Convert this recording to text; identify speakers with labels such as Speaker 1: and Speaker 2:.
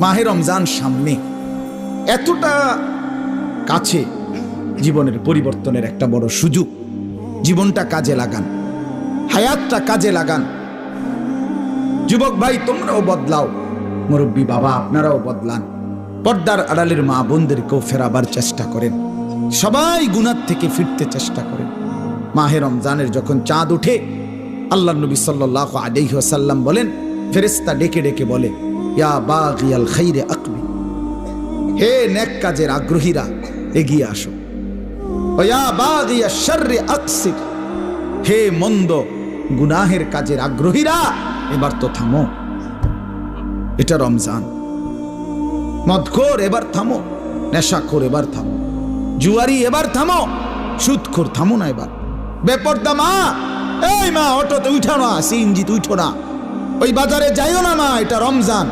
Speaker 1: মাহে রমজান সামনে, এতটা কাছে, জীবনের পরিবর্তনের একটা বড় সুযোগ। জীবনটা কাজে লাগান, হায়াতটা কাজে লাগান। যুবক ভাই তোমরাও বদলাও, মুরব্বী বাবা আপনারাও বদলান, পর্দার আড়ালের মা বোনদেরকেও ফেরাবার চেষ্টা করেন, সবাই গুনাহ থেকে ফিরতে চেষ্টা করেন। মাহে রমজানের যখন চাঁদ উঠে, আল্লাহ নবী সাল্লাল্লাহু আলাইহি ওয়াসাল্লাম বলেন, ফেরেশতা ডেকে ডেকে বলে, ইয়া বাগিয়াল খাইরে আকবিল, হে নেক কাজের আগ্রহীরা এগিয়ে আসো। ওয়া ইয়া বাগিয়াশ শাররি আকসির, হে মন্দ গুনাহের কাজের আগ্রহীরা এবার তো থামো। এটা রমজান। মদখোর এবার থামো, নেশাখোর এবার থামো, জুয়ারি এবার থামো, সুদখোর থামো না এবার। বেপর্দা মা, এই মা অটোতে উঠো না, সিএনজিতে উঠো না, ওই বাজারে যাইও না মা, এটা রমজান।